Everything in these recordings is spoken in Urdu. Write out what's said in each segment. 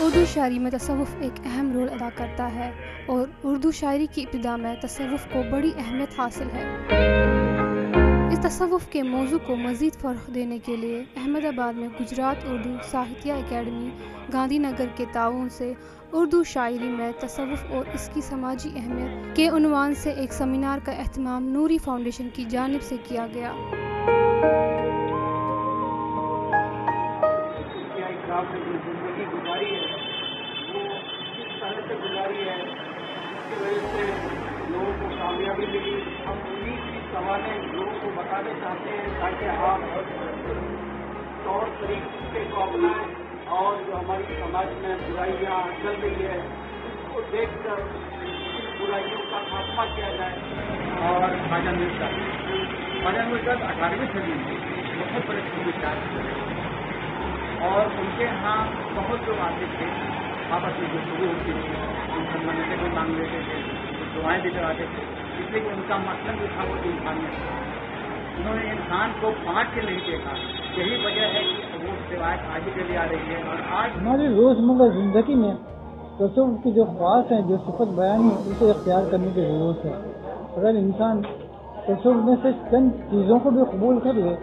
اردو شاعری میں تصوف ایک اہم رول ادا کرتا ہے اور اردو شاعری کی ابتدا میں تصوف کو بڑی اہمیت حاصل ہے۔ اس تصوف کے موضوع کو مزید فروغ دینے کے لیے احمد آباد میں گجرات اردو ساہتیہ اکیڈمی گاندھی نگر کے تعاون سے اردو شاعری میں تصوف اور اس کی سماجی اہمیت کے عنوان سے ایک سیمینار کا اہتمام نوری فاؤنڈیشن کی جانب سے کیا گیا۔ جو زندگی گزاری ہے وہ کس طرح سے گزاری ہے، جس کی وجہ سے لوگوں کو کامیابی ملی، ہم انہیں کی سوالیں لوگوں کو بتانے چاہتے ہیں تاکہ آپ طور طریقے کو اپنائیں اور جو ہماری سماج میں برائیاں چل رہی ہے اس کو دیکھ کر ان برائیوں کا خاتمہ کیا جائے۔ اور خواجہ مرشد 18ویں صدی میں بہت بڑے شاعر اور ان کے یہاں بہت لوگ آتے تھے، آپس میں گفتگو ہوتی تھی، ان سے منتیں بھی مانگ لیتے تھے، دعائیں بھی کراتے تھے، اس لیے کہ ان کا مقصد جو تھا وہ انسانیت تھا۔ انہوں نے انسان کو بانٹ کے نہیں دیکھا، یہی وجہ ہے کہ وہ روایت آگے چلی آ رہی ہے۔ اور آج ہماری روزمرہ زندگی میں تصوف کی جو خواص ہیں، جو صفت بیانی ہے، اسے اختیار کرنے کی ضرورت ہے۔ اگر انسان تصوف میں سے چند چیزوں کو بھی قبول کر لے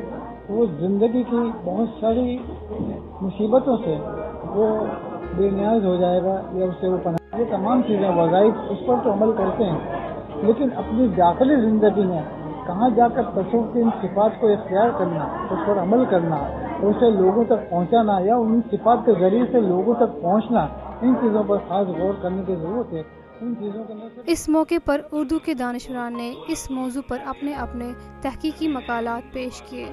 تو وہ زندگی کی بہت ساری مصیبتوں سے وہ بے نیاز ہو جائے گا یا اس سے وہ پناہ۔ یہ تمام چیزیں وظائف اس پر تو عمل کرتے ہیں، لیکن اپنی داخلی زندگی میں کہاں جا کر تصوف کی ان صفات کو اختیار کرنا، اس پر عمل کرنا، اسے لوگوں تک پہنچانا یا ان صفات کے ذریعے سے لوگوں تک پہنچنا، ان چیزوں پر خاص غور کرنے کی ضرورت ہے۔ ان چیزوں کے اس موقع پر اردو کے دانشوران نے اس موضوع پر اپنے اپنے تحقیقی مقالات پیش کیے۔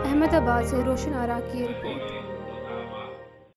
احمد آباد سے روشن آرا کی رپورٹ۔